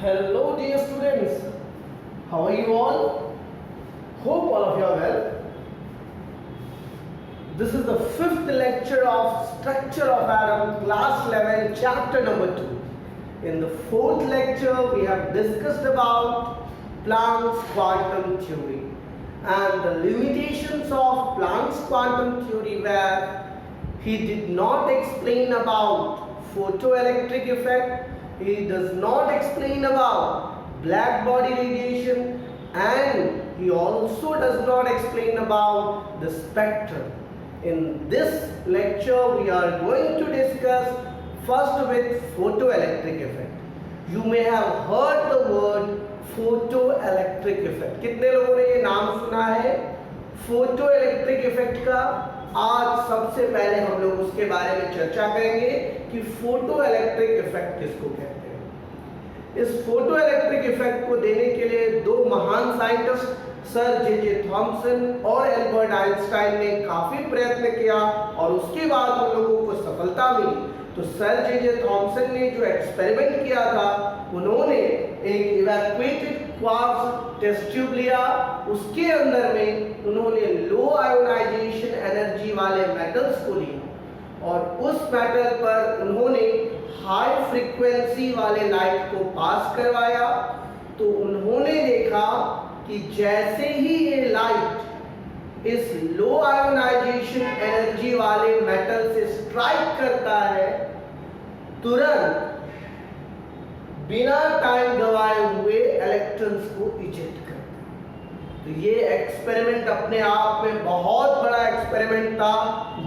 Hello dear students, how are you all? Hope all of you are well. This is the fifth lecture of Structure of Atom, class 11, chapter number 2. In the fourth lecture, we have discussed about Planck's quantum theory and the limitations of Planck's quantum theory, where he did not explain about photoelectric effect, he does not explain about black body radiation, and he also does not explain about the spectrum. In this lecture, we are going to discuss first with photoelectric effect. You may have heard the word photoelectric effect. कितने लोगों ने ये नाम सुना है photoelectric effect का? आज सबसे पहले हम लोग उसके बारे में चर्चा करेंगे कि फोटोइलेक्ट्रिक इफेक्ट किसको कहते हैं। इस फोटोइलेक्ट्रिक इफेक्ट को देने के लिए दो महान साइंटिस्ट सर जे थॉमसन और एल्बर्ट आइंस्टाइन ने काफी प्रयत्न किया और उसके बाद उन लोगों को सफलता मिली। तो सर जे थॉमसन ने जो एक्सपेरिमेंट किया था, उन्होंने एक इवैक्यूएटेड क्वार्ट्ज टेस्ट ट्यूब लिया, उसके अंदर में उन्होंने लो आयोनाइजेशन एनर्जी वाले मेटल्स को लिया और उस मेटल पर उन्होंने हाई फ्रीक्वेंसी वाले लाइट को पास करवाया। तो उन्होंने देखा कि जैसे ही ये लाइट इस लो आयोनाइजेशन एनर्जी वाले मेटल से स्ट्राइक करता है, तुरंत बिना टाइम गवाए हुए इलेक्ट्रॉन्स को इजेक्ट करता है। तो ये एक्सपेरिमेंट अपने आप में बहुत बड़ा एक्सपेरिमेंट था,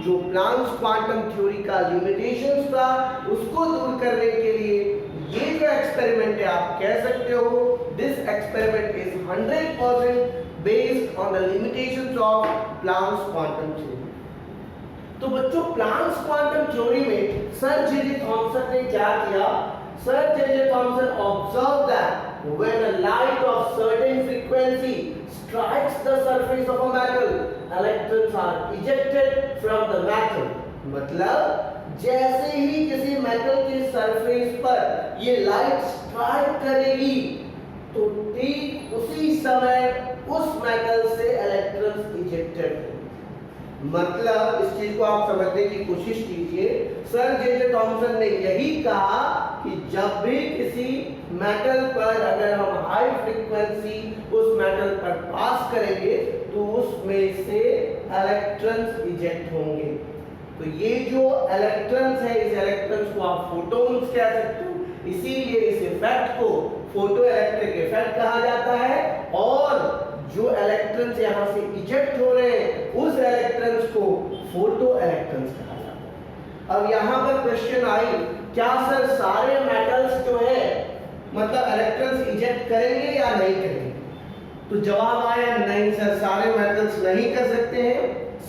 जो प्लांक्स क्वांटम थ्योरी का लिमिटेशंस था उसको दूर करने के लिए ये जो एक्सपेरिमेंट है, आप कह सकते हो this experiment is 100% based on the limitations of Planck's quantum theory. तो बच्चों, प्लांक्स क्वांटम थ्योरी में सर जे थॉमसन ने क्या किया? Sir J Thomson observed that when a light of certain frequency strikes the surface of a metal, electrons are ejected from the metal. मतलब जैसे ही किसी metal के सरफेस पर ये लाइट स्ट्राइक करेगी, तो ठीक उसी समय उस मेटल से इलेक्ट्रॉन्स इजेक्टेड होंगे। मतलब इस चीज को आप समझने की कोशिश कीजिए। सर जे थॉमसन ने यही कहा कि जब भी किसी मेटल पर अगर हम हाई फ्रीक्वेंसी उस मेटल पर पास करेंगे तो उसमें से इलेक्ट्रॉन्स इजेक्ट होंगे। तो ये जो इलेक्ट्रॉन्स है, इस इलेक्ट्रॉन्स को आप फोटॉन्स कह सकते हो, इसीलिए इस इफेक्ट को फोटोइलेक्ट्रिक इफेक्ट कहा जाता है। और जो इलेक्ट्रॉन्स यहाँ से इजेक्ट हो रहे हैं, उस इलेक्ट्रॉन्स को फोटो इलेक्ट्रॉन्स कहा जाता है। अब यहाँ पर क्वेश्चन आई, क्या सर सारे मेटल्स जो है मतलब इलेक्ट्रॉन्स इजेक्ट करेंगे या नहीं करेंगे? तो जवाब आया नहीं सर, सारे मेटल्स नहीं कर सकते हैं।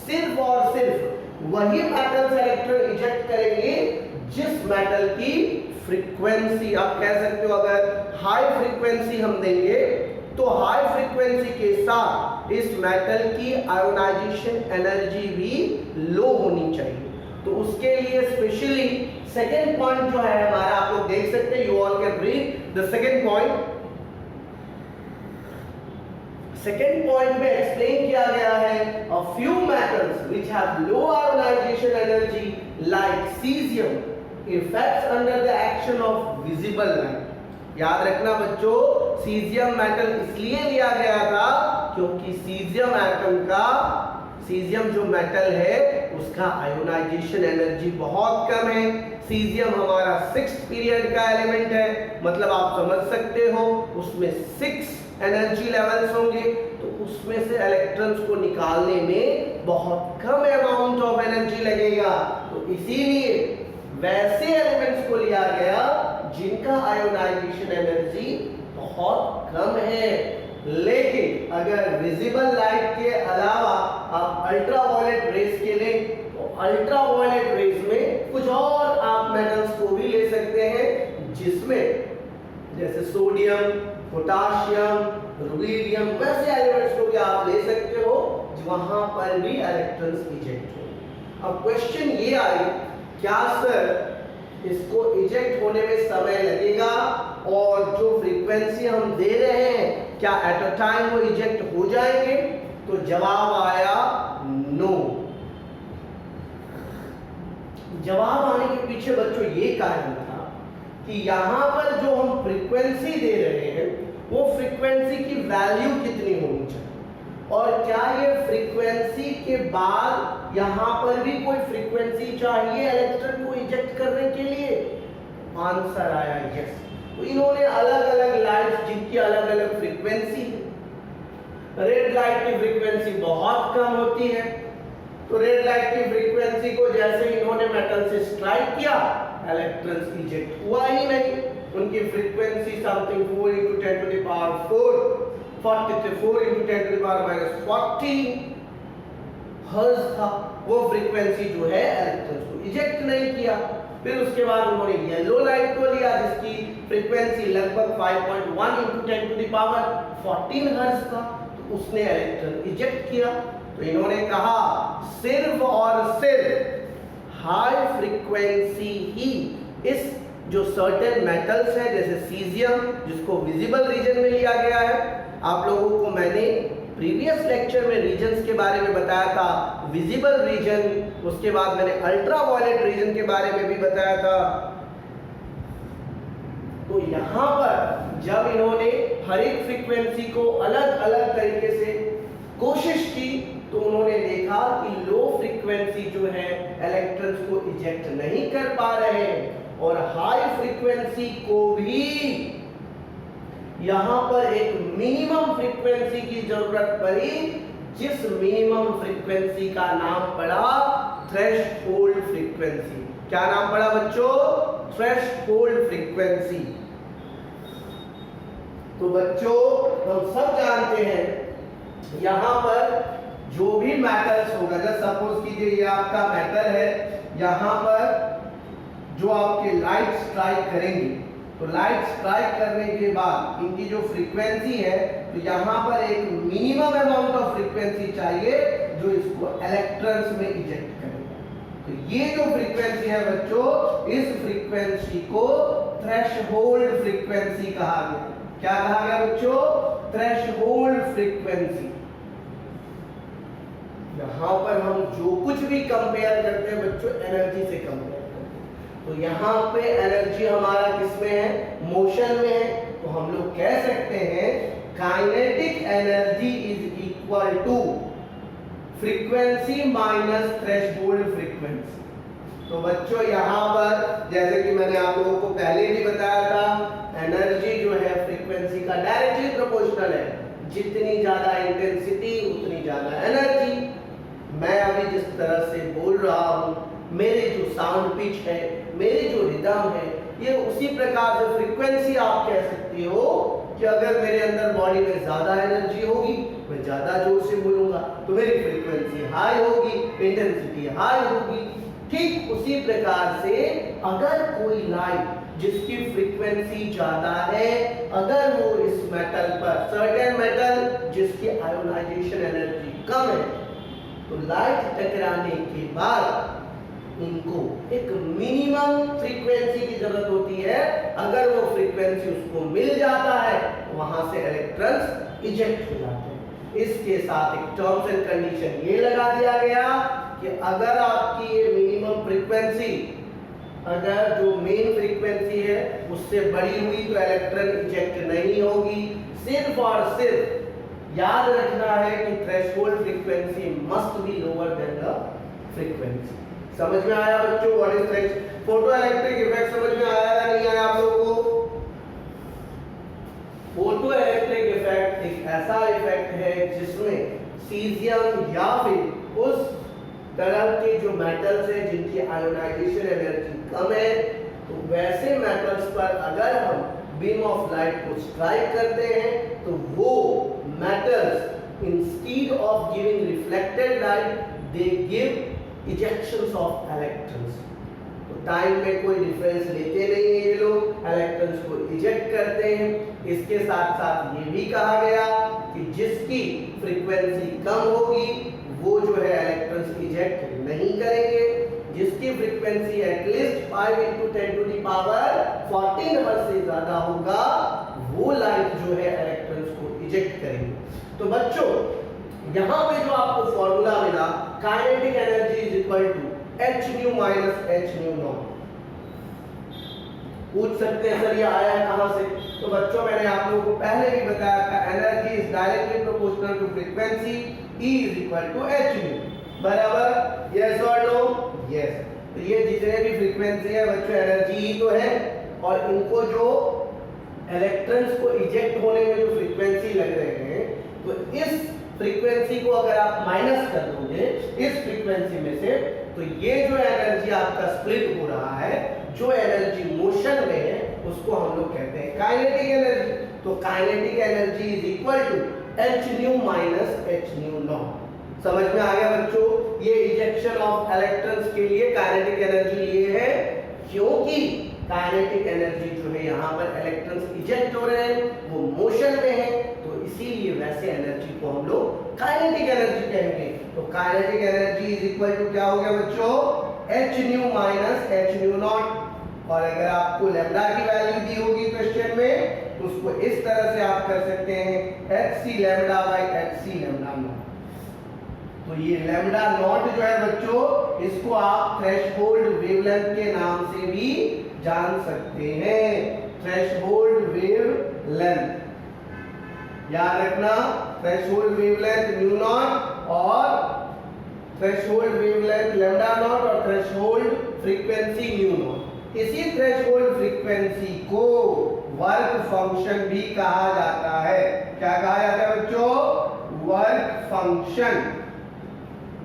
सिर्फ और सिर्फ वही मेटल्स इलेक्ट्रॉन इजेक्ट करेंगे जिस मेटल की फ्रीक्वेंसी, आप कह सकते हो अगर हाई फ्रीक्वेंसी हम देंगे तो हाई फ्रीक्वेंसी के साथ इस मेटल की आयोनाइजेशन एनर्जी भी लो होनी चाहिए। तो उसके लिए स्पेशली सेकेंड पॉइंट जो है हमारा, आप लोग देख सकते हैं, you all can read the second point. Second point में एक्सप्लेन किया गया है, a few metals which have low ionization energy like cesium effects under the action of visible light. याद रखना बच्चों, सीजियम मेटल इसलिए लिया गया था क्योंकि सीजियम एटम का, सीजियम जो मेटल है उसका आयोनाइजेशन एनर्जी बहुत कम है। सीजियम हमारा 6th पीरियड का एलिमेंट है, मतलब आप समझ सकते हो उसमें 6 एनर्जी लेवल्स होंगे, तो उसमें से इलेक्ट्रॉन्स को निकालने में बहुत कम अमाउंट ऑफ एनर्जी लगेगा। तो इसीलिए वैसे एलिमेंट्स को लिया गया जिनका आयोनाइजेशन एनर्जी बहुत कम है। लेकिन अगर विजिबल लाइट के अलावा आप अल्ट्रावायलेट रेज के लिए, तो अल्ट्रावायलेट रेज में कुछ और आप मेटल्स को भी ले सकते हैं, जिसमें जैसे सोडियम, पोटाशियम, रुबिडियम, वैसे एलिमेंट्स को भी आप ले सकते हो वहां पर भी इलेक्ट्रॉन्स इजेक्ट हो। अब क्वेश्चन ये आई, क्या सर इसको इजेक्ट होने में समय लगेगा और जो फ्रीक्वेंसी फ्रीक्वेंसी हम दे रहे हैं क्या एट अ टाइम वो इजेक्ट हो जाएंगे? तो जवाब आया नो। जवाब आने के पीछे बच्चों ये कारण था कि यहां पर जो हम फ्रीक्वेंसी दे रहे हैं वो फ्रीक्वेंसी की वैल्यू कितनी होनी चाहिए, और क्या ये फ्रीक्वेंसी के बाद यहां पर भी कोई फ्रीक्वेंसी चाहिए इलेक्ट्रॉन को इजेक्ट करने के लिए? आंसर आया यस। तो इन्होंने अलग अलग लाइट्स जिनकी अलग अलग फ्रीक्वेंसी है। रेड लाइट की फ्रीक्वेंसी बहुत कम होती है, तो रेड लाइट की फ्रीक्वेंसी को जैसे इन्होंने मेटल से स्ट्राइक किया इलेक्ट्रॉन्स इजेक्ट हुआ ही नहीं। उनकी फ्रीक्वेंसी समथिंग 4 × 10⁴ 44 × 10⁻⁻40 हर्ट्ज था। वो फ्रीक्वेंसी जो है इलेक्ट्रॉन्स को इजेक्ट नहीं किया। फिर उसके बाद उन्होंने येलो लाइट को लिया जिसकी फ्रीक्वेंसी लगभग 5.1 × 10⁻14 हर्ट्ज था, तो उसने इलेक्ट्रॉन इजेक्ट किया। तो इन्होंने कहा सिर्फ और सिर्फ हाई फ्रीक्वेंसी ही इस जो सर्टेन मेटल्स है जैसे सीजियम जिसको विजिबल रीजन में लिया गया है। आप लोगों को मैंने प्रीवियस लेक्चर में रीजन्स के बारे में बताया था, विजिबल रीजन, उसके बाद मैंने अल्ट्रावायलेट रीजन के बारे में भी बताया था। तो यहां पर जब इन्होंने हर एक फ्रीक्वेंसी को अलग अलग तरीके से कोशिश की तो उन्होंने देखा कि लो फ्रीक्वेंसी जो है इलेक्ट्रॉन्स को इजेक्ट नहीं कर पा रहे हैं, और हाई फ्रीक्वेंसी को भी यहां पर एक मिनिमम फ्रीक्वेंसी की जरूरत पड़ी, जिस मिनिमम फ्रीक्वेंसी का नाम पड़ा थ्रेशहोल्ड फ्रीक्वेंसी। क्या नाम पड़ा बच्चों? Threshold frequency. तो बच्चों हम सब जानते हैं यहां पर जो भी मेटल्स होगा, जैसे सपोज कीजिए ये आपका मेटल है, यहां पर जो आपके लाइट स्ट्राइक करेंगे तो लाइट स्ट्राइक करने के बाद इनकी जो फ्रीक्वेंसी है तो यहां पर एक मिनिमम अमाउंट ऑफ फ्रीक्वेंसी चाहिए जो इसको इलेक्ट्रॉन्स में इजेक्ट करेगा। तो ये जो फ्रीक्वेंसी है बच्चों, इस फ्रीक्वेंसी को थ्रेशहोल्ड फ्रीक्वेंसी कहा गया। क्या कहा गया बच्चों? Threshold frequency. यहां पर हम जो कुछ भी कंपेयर करते हैं बच्चों एनर्जी से कंपेयर करते हैं, तो यहां पे एनर्जी हमारा किसमें है? मोशन में है। तो हम लोग कह सकते हैं kinetic energy is equal to frequency minus threshold frequency. तो बच्चों यहां पर जैसे कि मैंने आप लोगों को पहले भी बताया था, एनर्जी जो है फ्रीक्वेंसी का डायरेक्टली प्रोपोर्शनल है। जितनी ज्यादा इंटेंसिटी उतनी ज्यादा एनर्जी। मैं अभी जिस तरह से बोल रहा हूं, मेरे जो साउंड पिच है, मेरी जो रिदम है, ये उसी प्रकार से फ्रीक्वेंसी आप कह सकते हो कि अगर मेरे अंदर बॉडी में ज्यादा एनर्जी होगी, मैं ज्यादा जोर से बोलूंगा तो मेरी फ्रीक्वेंसी हाई होगी, इंटेंसिटी हाई होगी। ठीक उसी प्रकार से अगर कोई लाइट जिसकी फ्रीक्वेंसी ज्यादा है, अगर वो इस मेटल पर, सर्टेन मेटल जिसकी आयोनाइजेशन एनर्जी कम है, तो लाइट टकराने के बाद इनको एक मिनिमम फ्रीक्वेंसी की जरूरत होती है। अगर वो फ्रीक्वेंसी उसको मिल जाता है तो वहां से इलेक्ट्रॉन्स इजेक्ट हो जाते हैं। इसके साथ एक टर्म्स एंड कंडीशन ये लगा दिया गया कि अगर आपकी ये मिनिमम फ्रीक्वेंसी, अगर जो मेन फ्रीक्वेंसी है उससे बड़ी हुई तो इलेक्ट्रॉन इजेक्ट नहीं होगी। सिर्फ और सिर्फ याद रखना है कि threshold frequency must be lower than the frequency. समझ में आया बच्चों? What is thresh photoelectric effect समझ में आया या नहीं आया आप लोगों को? फोटो इलेक्ट्रिक इफेक्ट एक ऐसा इफेक्ट है जिसमें सीजियम या फिर उस तरह के जो मेटल्स हैं जिनकी आयोनाइजेशन एनर्जी कम है, तो वैसे मेटल्स पर अगर हम बीम ऑफ लाइट को स्ट्राइक करते हैं तो वो metals instead of giving reflected light they give इजेक्शंस of electrons. तो टाइम में कोई डिफरेंस लेते नहीं है ये लोग, इलेक्ट्रॉन्स को इजेक्ट करते हैं। इसके साथ साथ ये भी कहा गया कि जिसकी फ्रीक्वेंसी कम होगी वो जो है इलेक्ट्रॉन्स इजेक्ट नहीं करेंगे। जिसकी फ्रीक्वेंसी एटलीस्ट 5 × 10⁻14 हर्ट्ज से ज्यादा होगा वो तो बच्चों यहाँ पे जो आपको फॉर्मूला मिला, kinetic energy is equal to h nu minus h nu nought. पूछ सकते हैं सर ये आया है कहां से? तो बच्चों मैंने आप लोगों को पहले भी बताया था, energy is directly proportional to frequency, E is equal to h nu, बराबर? यस और नो? यस। तो ये जितने भी फ्रीक्वेंसी है बच्चों एनर्जी ही तो है, और इनको जो इलेक्ट्रॉन्स को इजेक्ट होने में जो फ्रीक्वेंसी लग रहे हैं, तो इस फ्रीक्वेंसी को अगर आप माइनस कर दोगे इस फ्रीक्वेंसी में से, तो ये जो एनर्जी आपका स्प्लिट हो रहा है, जो एनर्जी मोशन में है, उसको हम लोग कहते हैं काइनेटिक एनर्जी। तो kinetic energy is equal to h nu minus h nu nought. समझ में आ गया बच्चों? ये इजेक्शन ऑफ इलेक्ट्रॉन्स के लिए काइनेटिक एनर्जी ये है, क्योंकि काइनेटिक एनर्जी जो है यहाँ पर इलेक्ट्रॉन्स इजेक्ट हो रहे हैं, वो मोशन में है, तो इसीलिए वैसे एनर्जी को हम लोग काइनेटिक एनर्जी कहेंगे। तो kinetic energy is equal to क्या हो गया बच्चों? H nu minus h nu not. और अगर आपको लैम्डा की वैल्यू दी होगी क्वेश्चन में, तो उसको इस तरह से आप कर सकते हैं, h c lambda by h c lambda nought. तो ये लैम्डा नॉट जो है बच्चों, इसको आप थ्रेशोल्ड वेवलेंथ के नाम से भी जान सकते हैं। थ्रेशोल्ड वेवलेंथ याद रखना, थ्रेशोल्ड वेवलेंथ न्यू नॉट और थ्रेशोल्ड वेवलेंथ लैम्डा नॉट और थ्रेशोल्ड फ्रीक्वेंसी न्यू नॉट। इसी थ्रेशोल्ड फ्रीक्वेंसी को वर्क फंक्शन भी कहा जाता है। क्या कहा जाता है बच्चों? वर्क फंक्शन,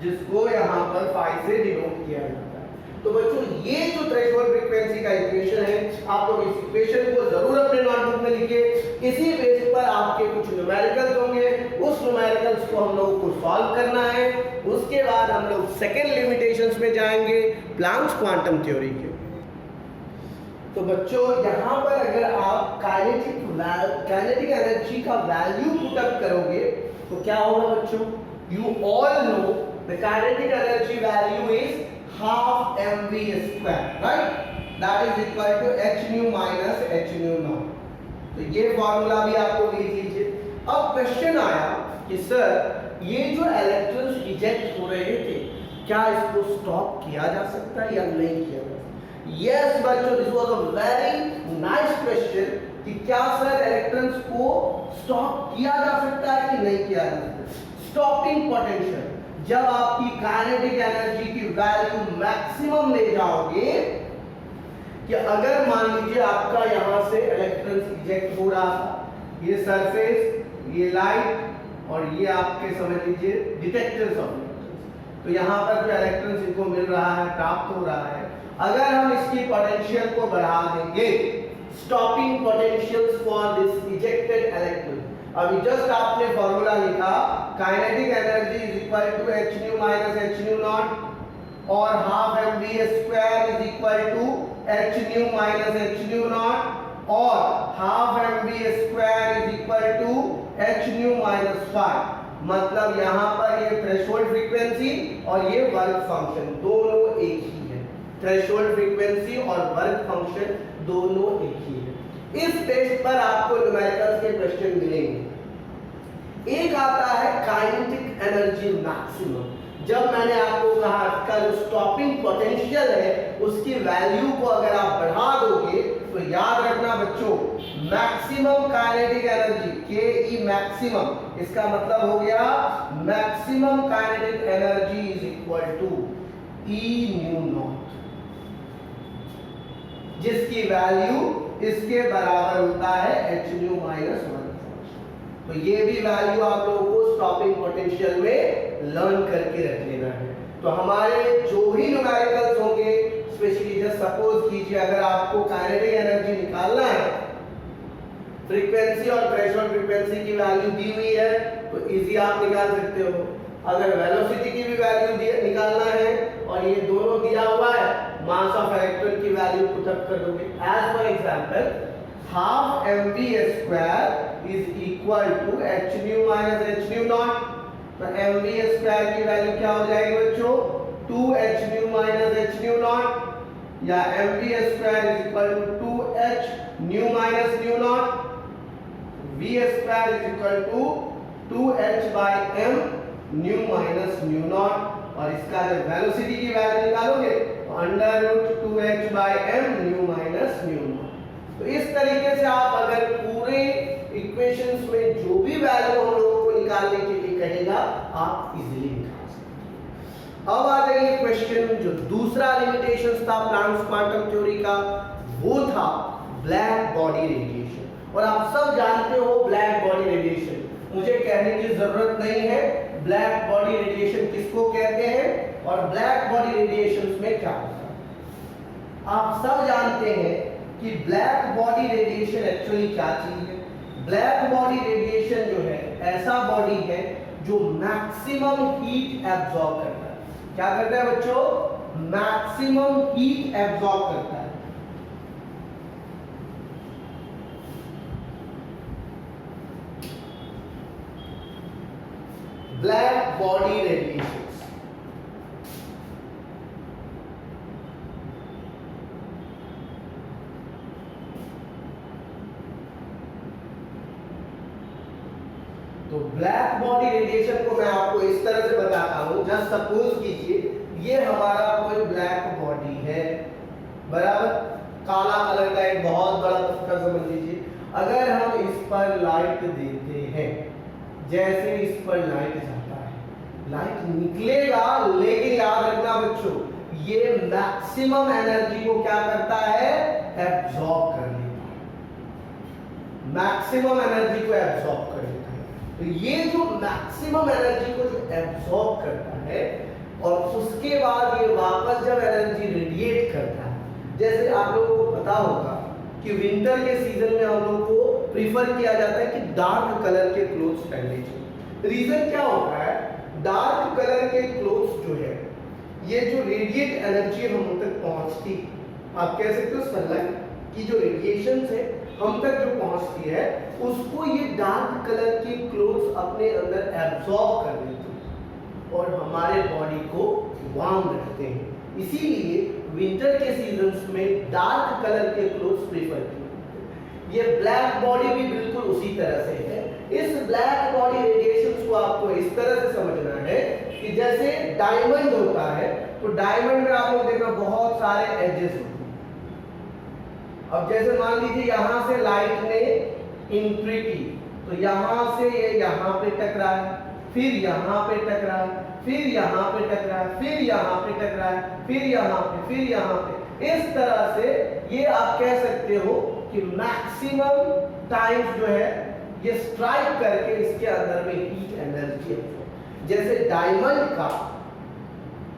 जिसको यहाँ पर फाई से डिनोट किया जाता है। तो बच्चों ये जो थ्रेशोल्ड फ्रीक्वेंसी का इक्वेशन है, आप लोग इस इक्वेशन को जरूर अपने नोटबुक में लिखिए। इसी बेस पर आपके कुछ न्यूमेरिकल्स होंगे, उस न्यूमेरिकल्स को हम लोगों को सॉल्व करना है। उसके बाद हम लोग सेकेंड लिमिटेशंस में जाएंगे, प्लांक्स क्वांटम थ्योरी के। तो बच्चों यहाँ पर अगर आप काइनेटिक एनर्जी का वैल्यू पुट अप करोगे तो क्या होगा बच्चों? You all know the kinetic energy value is half mv square, right? That is equal to h nu minus h nu naught. तो ये फॉर्मूला भी आपको लिख लीजिए। अब क्वेश्चन आया कि सर ये जो इलेक्ट्रॉन्स इजेक्ट हो रहे थे, क्या इसको स्टॉप किया जा सकता है या नहीं किया जा सकता? यस बच्चों, this was a very nice question कि क्या सर इलेक्ट्रॉन्स को स्टॉप किया जा सकता है कि नहीं किया जा सकता? स्टॉपिंग पोटेंशियल, जब आपकी काइनेटिक एनर्जी की वैल्यू मैक्सिमम ले जाओगे, कि अगर मान लीजिए आपका यहां से इलेक्ट्रॉन्स इजेक्ट हो रहा था, ये सरफेस, ये लाइट और ये आपके समझ लीजिए डिटेक्टर्स ऑफ इलेक्ट्रॉन्स, तो यहां पर जो इलेक्ट्रॉन्स इनको मिल रहा है, प्राप्त हो रहा है, अगर हम इसकी पोटेंशियल को बढ़ा देंगे, stopping potentials for this ejected electron, अभी जस्ट आपने फॉर्मूला लिखा, kinetic energy is equal to h nu minus h nu not और half m v square is equal to h nu minus h nu not और half m v square is equal to h nu minus 5। मतलब यहाँ पर ये threshold frequency और ये work function दोनों एक ही है। थ्रेशोल्ड फ्रीक्वेंसी और वर्क फंक्शन दोनों एक ही है। इस टेस्ट पर आपको न्यूमेरिकल्स के क्वेश्चन मिलेंगे। एक आता है काइनेटिक एनर्जी मैक्सिमम, जब मैंने आपको कहा इसका जो स्टॉपिंग पोटेंशियल है उसकी वैल्यू को अगर आप बढ़ा दोगे तो याद रखना बच्चों, मैक्सिमम काइनेटिक एनर्जी के ई मैक्सिमम, इसका मतलब हो गया maximum kinetic energy is equal to e nu nought, जिसकी वैल्यू इसके बराबर होता है एच न्यू माइनस 1। तो ये भी वैल्यू आप लोगों को स्टॉपिंग पोटेंशियल में लर्न करके रख लेना है। तो हमारे जो भी न्यूमेरिकल्स होंगे, स्पेशली जस्ट सपोज कीजिए अगर आपको काइनेटिक एनर्जी निकालना है, फ्रीक्वेंसी और थ्रेशोल्ड फ्रीक्वेंसी की वैल्यू दी हुई है तो इजी आप निकाल सकते हो। अगर वेलोसिटी की भी वैल्यू निकालना है और ये दोनों दिया हुआ है, मास ऑफ इलेक्ट्रॉन की वैल्यू पुट अप कर दोगे। As for example half mv square is equal to h nu minus h nu nought, तो mv स्क्वायर की वैल्यू क्या हो जाएगी बच्चों? 2h nu minus h nu nought, या mv square is equal to 2h nu minus nu nought, v square is equal to 2h/m nu minus nu not, और इसका जब वेलोसिटी की वैल्यू निकालोगे तो √2h/m nu minus nu nought. तो इस तरीके से आप अगर पूरे इक्वेशंस में जो भी वैल्यू हम लोगों को निकालने के लिए कहेगा आप इजीली निकाल सकते हैं। अब आ जाइए क्वेश्चन जो दूसरा लिमिटेशन था प्लैंक्स क्वांटम थ्योरी का, वो था ब्लैक बॉडी रेडिएशन। और आप सब जानते हो ब्लैक बॉडी रेडिएशन, मुझे कहने की जरूरत नहीं है ब्लैक बॉडी रेडिएशन किसको कहते हैं और ब्लैक बॉडी रेडिएशन में क्या होता है। आप सब जानते हैं कि ब्लैक बॉडी रेडिएशन एक्चुअली क्या चीज है। ब्लैक बॉडी रेडिएशन जो है ऐसा बॉडी है जो मैक्सिमम हीट एब्जॉर्ब करता है। क्या करता है बच्चों? मैक्सिमम हीट एब्जॉर्ब करता है। Black body radiations. तो ब्लैक बॉडी रेडिएशन को मैं आपको इस तरह से बताता हूं, जस्ट सपोज कीजिए ये हमारा कोई ब्लैक बॉडी है, बराबर, काला कलर का एक बहुत बड़ा पत्थर समझ लीजिए। अगर हम इस पर लाइट देते हैं, जैसे इस पर लाइट जाता है, लाइट निकलेगा, लेकिन याद रखना बच्चों ये मैक्सिमम एनर्जी को क्या करता है? एब्जॉर्ब कर लेता है। मैक्सिमम एनर्जी को एब्जॉर्ब कर लेता है। तो ये जो मैक्सिमम एनर्जी को जो एब्जॉर्ब करता है और उसके बाद ये वापस जब एनर्जी रेडिएट करता है, जैसे आप लोगों को पता होगा कि विंटर के सीजन में हम लोग को प्रीफर किया जाता है कि डार्क कलर के क्लोथ्स पहनने चाहिए। रीजन क्या होता है? डार्क कलर के क्लोथ्स जो है ये जो रेडिएट एनर्जी हम तक पहुंचती, आप कह सकते हो सनलाइट की जो रेडिएशन है हम तक जो पहुंचती है उसको ये डार्क कलर के क्लोथ्स अपने अंदर एब्जॉर्ब कर लेते हैं और हमारे बॉडी को वार्म रखते हैं। इसीलिए विंटर के सीजन्स में डार्क कलर के क्लोथ्स प्रीफर किए। ये ब्लैक बॉडी भी बिल्कुल उसी तरह से है। इस ब्लैक बॉडी रेडिएशंस को आपको इस तरह से समझना है कि जैसे डायमंड होता है, तो डायमंड में आप लोग देखना बहुत सारे एजेस होते हैं। अब जैसे मान लीजिए यहां से लाइट ने एंट्री की, तो यहां से ये यहां पे टकराया, फिर यहां पे टकराया, फिर यहां पे टकराया, फिर यहां पे टकराया, फिर यहां पे, फिर यहां पे। इस तरह से ये आप कह सकते हो कि मैक्सिमम टाइम्स जो है ये स्ट्राइक करके इसके अंदर में हीट एनर्जी है। जैसे डायमंड का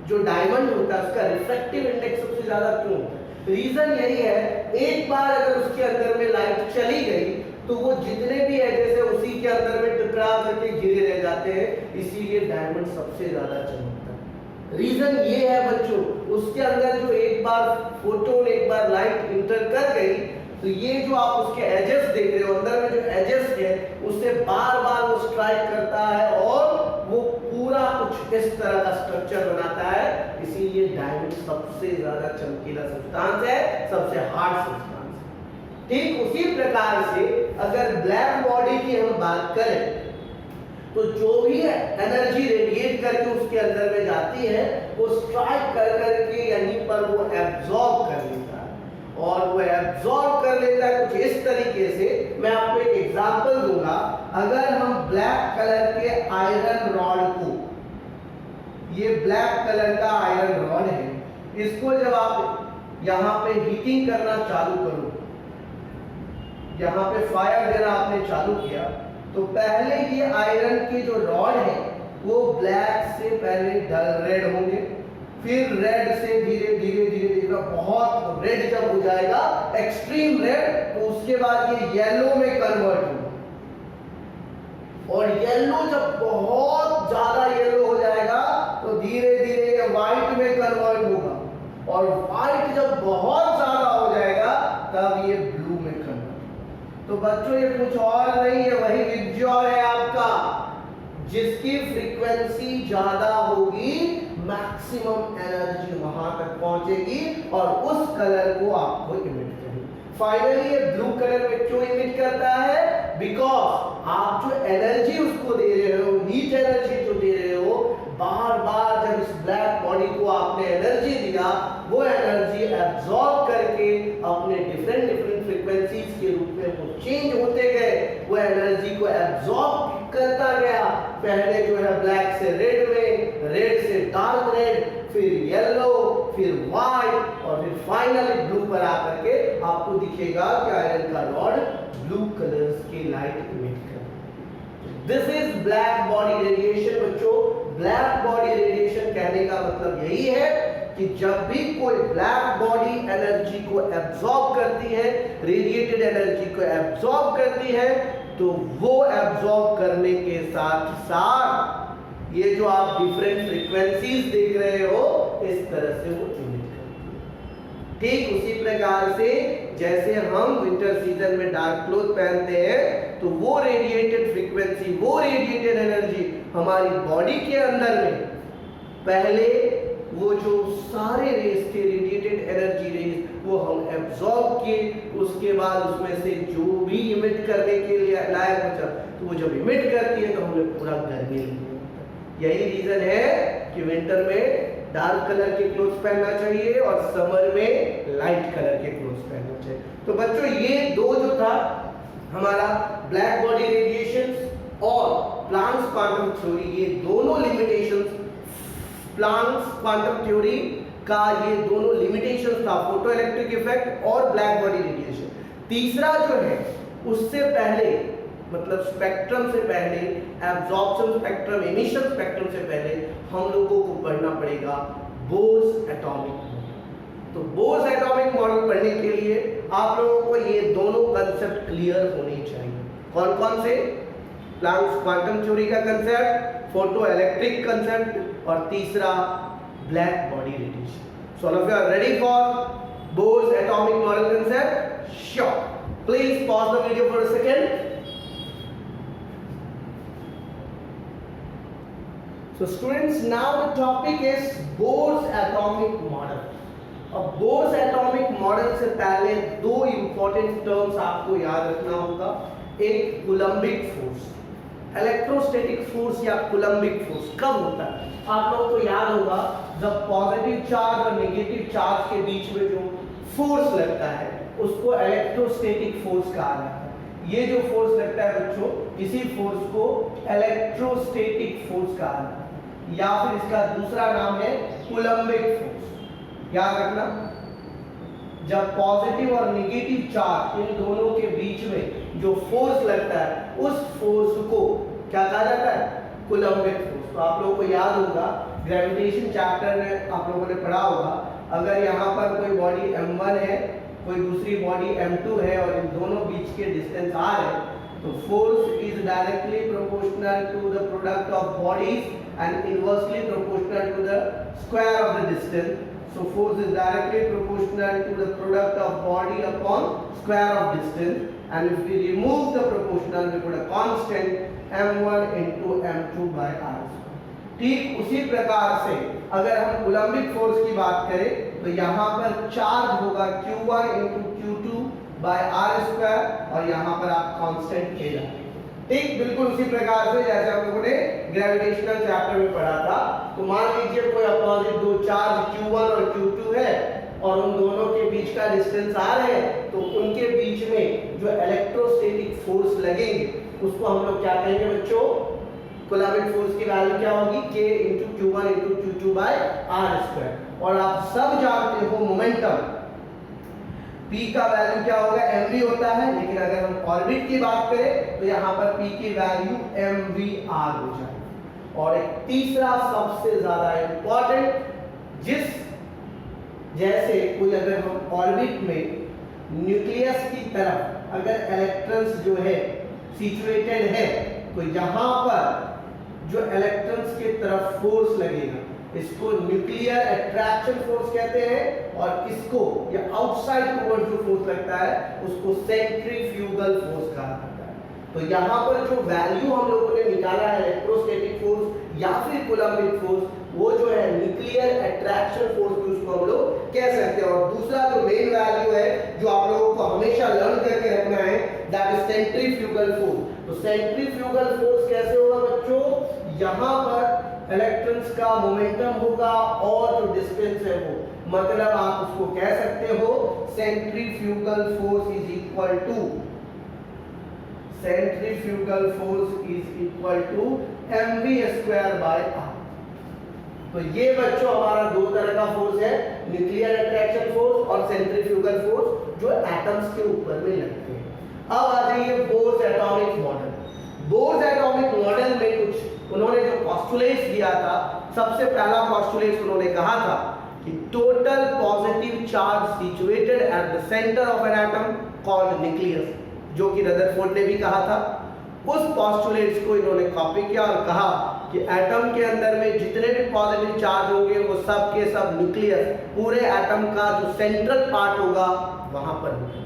जो डायमंड होता है उसका रिफ्रैक्टिव इंडेक्स सबसे ज्यादा क्यों होता है? रीजन यही है, एक बार अगर उसके अंदर में लाइट चली गई तो वो जितने भी एजेस है उसी के अंदर में टकरा करके गिरे रह जाते हैं, इसीलिए डायमंड सबसे ज्यादा चमकता है। रीजन ये है बच्चों, उसके अंदर जो एक बार फोटोन, एक बार लाइट इंटर कर गई तो ये जो आप उसके एजेस देख रहे हो, अंदर में जो एजेस है उससे बार बार वो स्ट्राइक करता है और वो पूरा कुछ इस तरह का स्ट्रक्चर बनाता है। इसीलिए डायमंड सबसे ज्यादा चमकीला सब्सटेंस है, सबसे हार्ड सब्सटेंस है। ठीक उसी प्रकार से अगर ब्लैक बॉडी की हम बात करें तो जो भी एनर्जी रेडिएट करके उसके अंदर में जाती है वो स्ट्राइक कर करके यहीं पर वो एब्जॉर्ब कर लेता है और वो एब्जॉर्ब कर लेता है कुछ इस तरीके से। मैं आपको एक एग्जांपल दूंगा। अगर हम ब्लैक कलर के आयरन रॉड को, ये ब्लैक कलर का आयरन रॉड है, इसको जब आप यहाँ पे हीटिंग करना चालू करो, यहाँ पे फायर देना आपने चालू किया, तो पहले ये आयरन के जो रॉड है वो ब्लैक से पहले डल रेड होंगे, फिर रेड से धीरे धीरे धीरे धीरे बहुत रेड जब हो जाएगा, एक्सट्रीम रेड, तो उसके बाद ये येलो में कन्वर्ट होगा और येलो जब बहुत ज्यादा येलो हो जाएगा तो धीरे धीरे ये व्हाइट में कन्वर्ट होगा और व्हाइट जब बहुत ज्यादा हो जाएगा तब ये ब्लू में कन्वर्ट। तो बच्चों ये कुछ और नहीं है, वही विबज्योर है आपका, जिसकी फ्रीक्वेंसी ज्यादा होगी मैक्सिमम एनर्जी वहां तक पहुंचेगी और उस कलर को आपको इमिट करेगी। फाइनली ये ब्लू कलर में क्यों इमिट करता है? बिकॉज आप जो एनर्जी उसको दे रहे हो, हीट एनर्जी जो दे रहे हो, बार बार जब इस ब्लैक बॉडी को आपने एनर्जी दिया, वो एनर्जी एब्जॉर्ब करके अपने डिफरेंट डिफरेंट फ्रीक्वेंसीज के रूप में वो चेंज होते गए, वो एनर्जी को एब्जॉर्ब करता गया। पहले जो है ब्लैक से रेड में, रेड से डार्क रेड, फिर येलो, फिर व्हाइट और फिर फाइनली ब्लू पर आकर के आपको दिखेगा कि आयरन का रॉड ब्लू कलर्स की लाइट इमिट कर। This is black body radiation बच्चों। ब्लैक बॉडी रेडिएशन कहने का मतलब यही है कि जब भी कोई ब्लैक बॉडी एनर्जी को एब्जॉर्ब करती है, रेडिएटेड एनर्जी को एब्जॉर्ब करती है, तो वो एब्जॉर्ब करने के साथ साथ ये जो आप डिफरेंट फ्रीक्वेंसीज देख रहे हो, इस तरह से वो इमिट करती है। ठीक उसी प्रकार से जैसे हम विंटर सीजन में डार्क क्लोथ पहनते हैं, तो वो रेडिएटेड फ्रीक्वेंसी, वो रेडिएटेड एनर्जी हमारी बॉडी के अंदर में पहले वो जो सारे रेस के रेडिएटेड एनर्जी रेस वो हम एब्जॉर्ब किए, उसके बाद उसमें से जो भी इमिट करने के लिए लायक बचा, तो वो जब इमिट करती है तो हमें पूरा गर्मी लगती है। यही रीजन है कि विंटर में डार्क कलर के क्लोथ्स पहनना चाहिए और समर में लाइट कलर के क्लोथ्स पहनना चाहिए। तो बच्चों ये दो जो था हमारा ब्लैक बॉडी रेडिएशंस और प्लांक्स क्वांटम थ्योरी, ये दोनों लिमिटेशंस, प्लांक्स क्वांटम थ्योरी का ये दोनों लिमिटेशंस था, फोटो इलेक्ट्रिक इफेक्ट और ब्लैक बॉडी रेडिएशन। तीसरा जो है उससे पहले, मतलब स्पेक्ट्रम से पहले, एब्जॉर्प्शन स्पेक्ट्रम, एमिशन स्पेक्ट्रम से पहले हम लोगों को पढ़ना पड़ेगा बोर्स एटॉमिक मॉडल। तो बोर्स एटॉमिक मॉडल पढ़ने के लिए आप लोगों को ये दोनों कंसेप्ट क्लियर होने चाहिए। कौन कौन से? प्लांक्स क्वांटम थ्योरी का कंसेप्ट, फोटो इलेक्ट्रिक कंसेप्ट और तीसरा black body radiation. So all of you are ready for Bohr's atomic model concept? Sure. Please pause the video for a second. So students, now the topic is Bohr's atomic model. अब Bohr's atomic model से पहले दो important terms आपको याद रखना होगा। एक Coulombic force, electrostatic force या कूलम्बिक फोर्स कब होता है? आप लोगों को याद होगा जब पॉजिटिव चार्ज और नेगेटिव चार्ज के बीच में जो फोर्स लगता है उसको इलेक्ट्रोस्टैटिक फोर्स कहा जाता है। ये जो फोर्स लगता है बच्चों, इसी फोर्स को इलेक्ट्रोस्टैटिक फोर्स कहा जाता है, या फिर इसका दूसरा नाम है कूलम्बिक फोर्स। याद रखना, जब पॉजिटिव और नेगेटिव चार्ज इन दोनों के बीच में जो फोर्स लगता है उस फोर्स को क्या कहा जाता है? Coulombic force. तो आप लोगों को याद होगा ग्रेविटेशन चैप्टर में आप लोगों ने पढ़ा होगा, अगर यहाँ पर कोई बॉडी m1 है, कोई दूसरी बॉडी m2 है और इन दोनों बीच के डिस्टेंस r है, तो force is directly proportional to the product of bodies and inversely proportional to the square of the distance. So force is directly proportional to the product of body upon square of distance, and if we remove the proportional we put a constant m1 into m2 by r. ठीक उसी प्रकार से अगर हम Coulombic force की बात करें तो यहाँ पर चार्ज होगा q1 into q2 by r square और यहाँ पर आप कांस्टेंट k रखेंगे। ठीक बिल्कुल उसी प्रकार से जैसे हम लोगों ने ग्रेविटेशनल चैप्टर में पढ़ा था। तो मान लीजिए कोई अपोजिट दो चार्ज q1 और q2 है और उन दोनों के बीच का डिस्टेंस r है, तो उनके बीच में जो इलेक्ट्रोस्टैटिक फोर्स लगेंगे उसको हम लोग क्या कहेंगे बच्चों? कूलम्बिक फोर्स की वैल्यू क्या होगी? k into q1 into q2 by r square। और आप सब जानते हो मोमेंटम p का वैल्यू क्या होगा? mv होता है, लेकिन अगर हम ऑर्बिट की बात करें तो यहाँ पर p की वैल्यू mvr हो जाएगी। और एक तीसरा सबसे ज्यादा इंपॉर्टेंट, जैसे कोई अगर हम ऑर्बिट में न्यूक्लियस की तरफ अगर इलेक्ट्रॉन्स जो है सिचुएटेड है, तो यहाँ पर जो इलेक्ट्रॉन्स की तरफ फोर्स लगेगा इसको न्यूक्लियर अट्रैक्शन फोर्स कहते हैं, और इसको या आउटसाइड टुवर्ड्स जो फोर्स लगता है उसको सेंट्रीफ्यूगल फोर्स कहा जाता है। तो यहाँ पर जो वैल्यू हम लोगों ने निकाला है इलेक्ट्रोस्टैटिक फोर्स या फिर कूलम्बिक फोर्स, वो जो है न्यूक्लियर अट्रैक्शन फोर्स भी उसको हम लोग कह सकते हैं। और दूसरा जो मेन वैल्यू है जो आप लोगों को हमेशा लर्न करके रखना है दैट इज सेंट्रीफ्यूगल फोर्स। तो सेंट्रीफ्यूगल फोर्स कैसे होगा बच्चों, यहाँ पर इलेक्ट्रॉन्स का मोमेंटम होगा और जो डिस्टेंस है वो, मतलब आप उसको कह सकते हो centrifugal force is equal to mv square by r। तो ये बच्चों हमारा दो तरह का फोर्स है, न्यूक्लियर अट्रैक्शन फोर्स और सेंट्रीफ्यूगल फोर्स, जो एटम्स के ऊपर में लगते हैं। अब आ जाइए bourse atomic model. Bourse atomic model में कुछ उन्होंने जो पोस्टुलेट्स दिया था, सबसे पहला पोस्टुलेट उन्होंने कहा था कि total positive charge situated at the centre of an atom called nucleus, जो कि रदरफोर्ड ने भी कहा था। उस पोस्टुलेट्स को इन्होंने कॉपी किया और कहा कि एटम के अंदर में जितने भी पॉजिटिव चार्ज होंगे वो सब के सब न्यूक्लियस, पूरे एटम का जो सेंट्रल पार्ट होगा वहां पर होगा।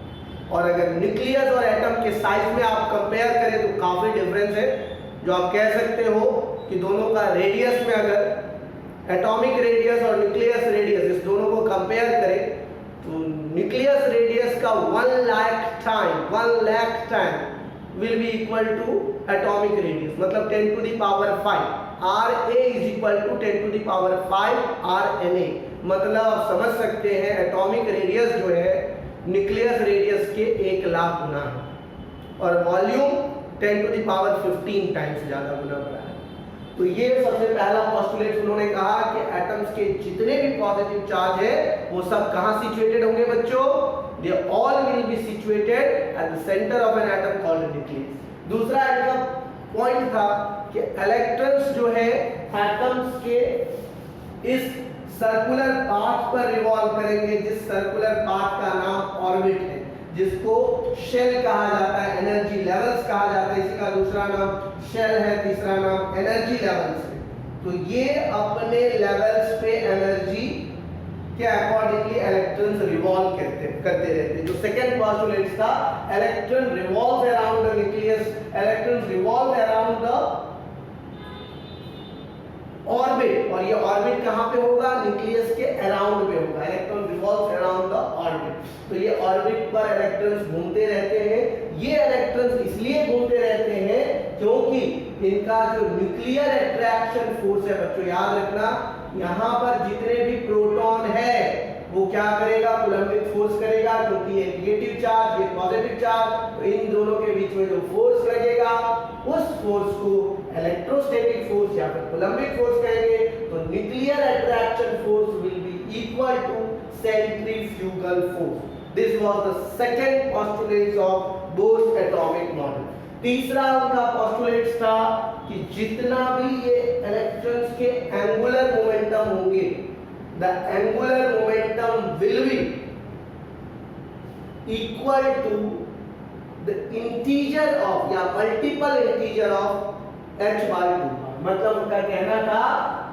और अगर न्यूक्लियस और एटम के साइज में आप कंपेयर करें तो काफी डिफरेंस है, जो आप कह सकते हो कि दोनों का रेडियस में अगर एटॉमिक रेडियस और न्यूक्लियस रेडियस इस दोनों को कंपेयर करें तो न्यूक्लियस रेडियस का 1 lakh time will be equal to atomic radius, मतलब 10 to the power 5 Ra is equal to 10 to the power 5 Rna। मतलब आप समझ सकते हैं एटॉमिक रेडियस जो है न्यूक्लियस रेडियस के 1 लाख गुना है और volume 10 to the power 15 times ज्यादा गुना बड़ा है। तो ये सबसे पहला पोस्टुलेट उन्होंने कहा कि एटम्स के जितने भी पॉजिटिव चार्ज है वो सब कहां सिचुएटेड होंगे बच्चों, they all will be situated at the center of an atom called nucleus। दूसरा इनका पॉइंट था कि इलेक्ट्रॉन्स जो है एटम्स के इस सर्कुलर पाथ पर रिवॉल्व करेंगे, जिस सर्कुलर पाथ का नाम ऑर्बिट है, जिसको शेल कहा जाता है, एनर्जी लेवल्स कहा जाता है। इसी का दूसरा नाम शेल है, तीसरा नाम एनर्जी लेवल्स है। तो ये अपने लेवल्स पे एनर्जी के अकॉर्डिंगली इलेक्ट्रॉन्स रिवॉल्व करते रहते हैं। जो सेकंड पोस्टुलेट था, electron revolve around the nucleus, electron revolve around the orbit, और ये ऑर्बिट कहां पे होगा, न्यूक्लियस के अराउंड में होगा। Electron revolve around the orbit, तो ये ऑर्बिट पर इलेक्ट्रॉन्स घूमते रहते हैं। ये इलेक्ट्रॉन्स इसलिए घूमते रहते हैं क्योंकि इनका जो न्यूक्लियर अट्रैक्शन फोर्स है बच्चों, याद रखना, यहाँ पर जितने भी प्रोटॉन है वो क्या करेगा, कूलम्बिक फोर्स करेगा, क्योंकि ये नेगेटिव चार्ज, ये पॉजिटिव चार्ज, तो इन दोनों के बीच में जो फोर्स लगेगा उस फोर्स को इलेक्ट्रोस्टैटिक फोर्स या फिर कूलम्बिक फोर्स कहेंगे। तो nuclear attraction force will be equal to centrifugal force. This was the second postulate of Bohr's atomic model. तीसरा उनका पोस्टुलेट था कि जितना भी ये इलेक्ट्रॉन्स के एंगुलर मोमेंटम होंगे, the angular momentum will be equal to the integer of या multiple integer of h by 2। मतलब उनका कहना था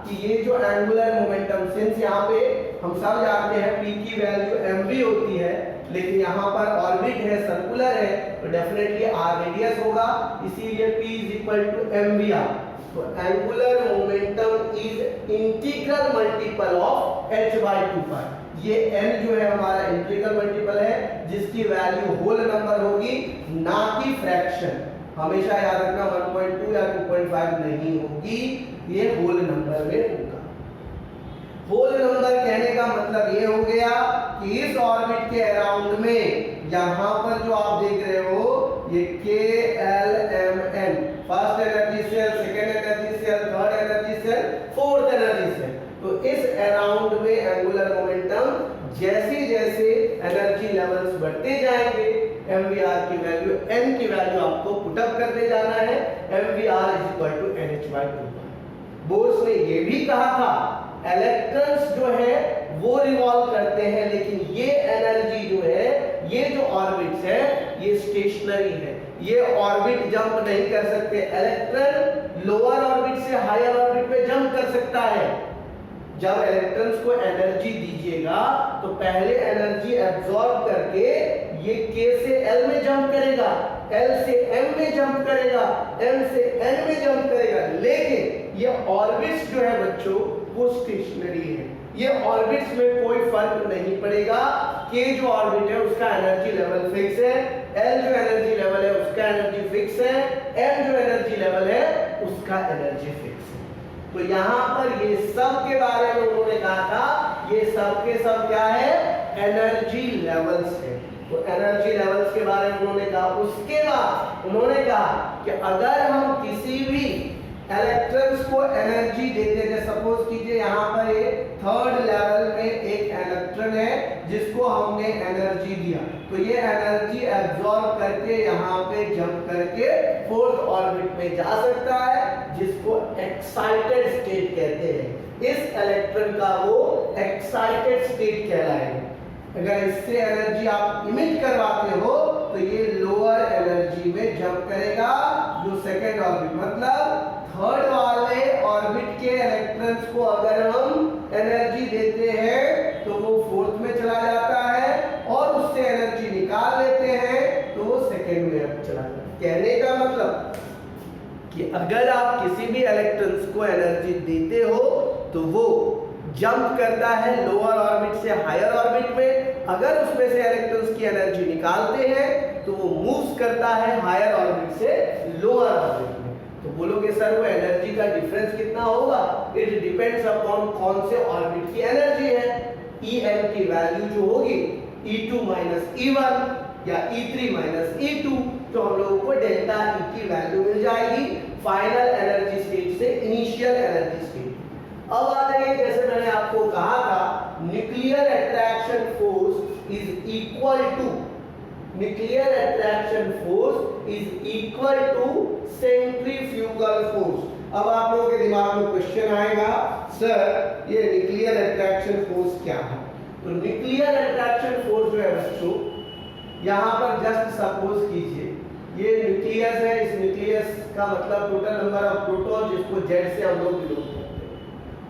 कि ये जो एंगुलर मोमेंटम, सिंस यहाँ पे हम सब जानते हैं p की वैल्यू mv होती है, लेकिन यहाँ पर ऑर्बिट है, सर्कुलर है, तो डेफिनेटली r रेडियस होगा, इसीलिए p is equal to mvr। तो angular momentum is integral multiple of h by 2 पाई। ये n जो है हमारा इंटीग्रल मल्टीपल है, जिसकी वैल्यू होल नंबर होगी, ना कि फ्रैक्शन। हमेशा याद रखना 1.2 या 2.5 नहीं होगी, ये होल नंबर में होगा। होल नंबर कहने का मतलब ये हो गया कि इस ऑर्बिट के अराउंड में यहाँ पर जो आप देख रहे हो ये KLMN, first energy shell, second energy shell, third energy shell, fourth energy shell. तो इस अराउंड में एंगुलर मोमेंटम जैसे जैसे एनर्जी लेवल्स बढ़ते जाएंगे, MVR की वैल्यू, n की वैल्यू आपको पुट अप करते जाना है, MVR is equal to NH by 2। Bohr's ने ये भी कहा था इलेक्ट्रॉन्स जो है वो रिवॉल्व करते हैं, लेकिन ये एनर्जी जो है, ये जो ऑर्बिट्स है, ये स्टेशनरी है, ये ऑर्बिट जंप नहीं कर सकते। इलेक्ट्रॉन लोअर ऑर्बिट से हायर ऑर्बिट पे जंप कर सकता है। जब इलेक्ट्रॉन्स को एनर्जी दीजिएगा तो पहले एनर्जी एब्सॉर्ब करके ये K से L में जंप करेगा, L से M में जंप करेगा, M से N में जंप करेगा, लेकिन ये ऑर्बिट्स जो है बच्चों वो स्टेशनरी है। ये ऑर्बिट्स में कोई फर्क नहीं पड़ेगा। K जो ऑर्बिट है उसका एनर्जी लेवल फिक्स है, L जो एनर्जी लेवल है उसका एनर्जी फिक्स है, M जो एनर्जी लेवल है उसका एनर्जी फिक्स है। तो यहाँ पर ये सब के बारे में उन्होंने कहा था, ये सब के सब क्या है, एनर्जी लेवल्स है। तो एनर्जी लेवल्स के बारे में उन्होंने कहा। उसके बाद उन्होंने कहा कि अगर हम किसी भी इलेक्ट्रॉन्स को एनर्जी देते हैं, सपोज कीजिए यहाँ पर एक थर्ड लेवल में एक इलेक्ट्रॉन है जिसको हमने एनर्जी दिया, तो ये एनर्जी एब्जॉर्ब करके यहाँ पे जंप करके फोर्थ ऑर्बिट में जा सकता है, जिसको एक्साइटेड स्टेट कहते हैं। इस इलेक्ट्रॉन का वो एक्साइटेड स्टेट कहलाएगा। अगर इससे एनर्जी आप इमिट करवाते हो तो ये लोअर एनर्जी में जंप करेगा, जो सेकेंड ऑर्बिट मतलब थर्ड वाले ऑर्बिट के इलेक्ट्रॉन्स को अगर हम एनर्जी देते हैं तो वो फोर्थ में चला जाता है, और उससे एनर्जी निकाल लेते हैं तो वो सेकेंड में चला जाता है। कहने का मतलब कि अगर आप किसी भी इलेक्ट्रॉन्स को एनर्जी देते हो तो वो जंप करता है लोअर ऑर्बिट से हायर ऑर्बिट में, अगर उसमें से इलेक्ट्रॉन्स की एनर्जी निकालते हैं तो वो मूव्स करता है हायर ऑर्बिट से लोअर ऑर्बिट में। तो बोलोगे सर वो एनर्जी का डिफरेंस कितना होगा? इट डिपेंड्स अपॉन कौन से ऑर्बिट की एनर्जी है। En की वैल्यू जो होगी E2 माइनस E1 या E3 माइनस E2, तो हम लोगों को डेल्टा E की वैल्यू मिल जाएगी फाइनल एनर्जी स्टेट से इनिशियल एनर्जी स्टेट। अब आ जाइए, जैसे मैंने आपको कहा था, nuclear attraction force is equal to centrifugal force. अब आप लोगों के दिमाग में क्वेश्चन आएगा, सर ये न्यूक्लियर अट्रैक्शन फोर्स क्या है? तो न्यूक्लियर अट्रैक्शन फोर्स जो है बच्चों, यहाँ पर जस्ट सपोज कीजिए ये न्यूक्लियस है, इस न्यूक्लियस का मतलब टोटल नंबर ऑफ प्रोटॉन जिसको Z से हम लोग डिनोट करते हैं,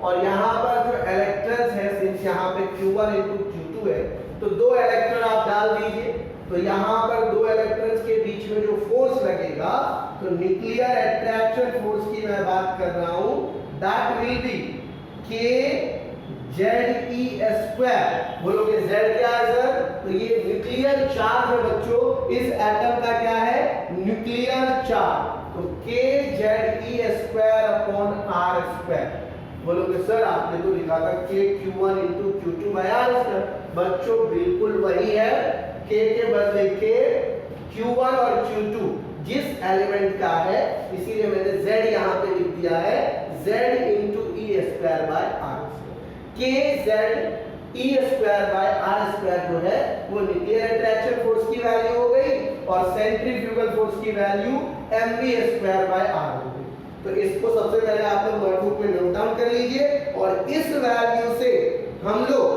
और यहाँ पर जो इलेक्ट्रॉन्स है, सिंस यहाँ पे Q1 into Q2 है, तो दो इलेक्ट्रॉन आप डाल दीजिए, तो यहाँ पर दो इलेक्ट्रॉन्स के बीच में जो फोर्स लगेगा, तो न्यूक्लियर अट्रैक्शन फोर्स की मैं बात कर रहा हूँ, दैट विल बी KZe²। बोलोगे Z क्या है सर? तो ये न्यूक्लियर चार्ज है बच्चों, इस एटम का क्या है? Nuclear charge. तो KZe²/r²। बोलोगे सर आपने तो लिखा था KQ1 into Q2/r²। बच्चों बिल्कुल वही है, K के बदले K, Q1 और Q2 जिस एलिमेंट का है, इसीलिए मैंने Z यहाँ पे लिख दिया है, Z into E²/r²। KZe²/r² जो है वो न्यूक्लियर अट्रैक्शन फोर्स की वैल्यू हो गई, और सेंट्रीफ्यूगल फोर्स की वैल्यू mv²/r हो गई। तो इसको सबसे पहले आप लोग नोटबुक में नोट डाउन कर लीजिए, और इस वैल्यू से हम लोग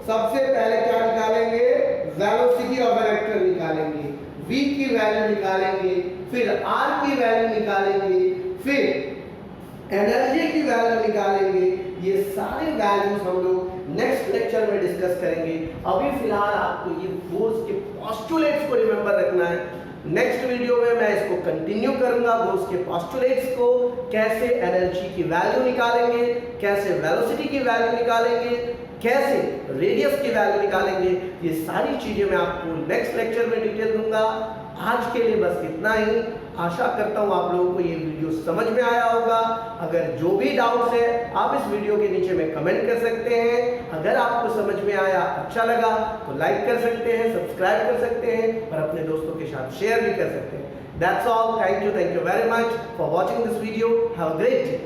सबसे पहले क्या निकालेंगे? वेलोसिटी ऑफ इलेक्ट्रॉन निकालेंगे, v की वैल्यू निकालेंगे, फिर r की वैल्यू निकालेंगे, फिर एनर्जी की वैल्यू निकालेंगे। ये सारे वैल्यूज हम लोग नेक्स्ट लेक्चर में डिस्कस करेंगे। अभी फिलहाल आपको ये बोर्स के पोस्टुलेट्स को रिमेंबर रखना है। नेक्स्ट वीडियो में मैं इसको कंटिन्यू करूंगा, बोर्स के पोस्टुलेट्स को, कैसे एनर्जी की वैल्यू निकालेंगे, कैसे वेलोसिटी की वैल्यू निकालेंगे, कैसे रेडियस की वैल्यू निकालेंगे। ये सारी चीजें मैं आपको नेक्स्ट लेक्चर में डिटेल दूंगा। आज के लिए बस इतना ही। आशा करता हूँ आप लोगों को ये वीडियो समझ में आया होगा। अगर जो भी डाउट्स है आप इस वीडियो के नीचे में कमेंट कर सकते हैं। अगर आपको समझ में आया, अच्छा लगा तो लाइक कर सकते हैं, सब्सक्राइब कर सकते हैं, और अपने दोस्तों के साथ शेयर भी कर सकते हैं। That's all. Thank you very much for watching this video. Have a great day.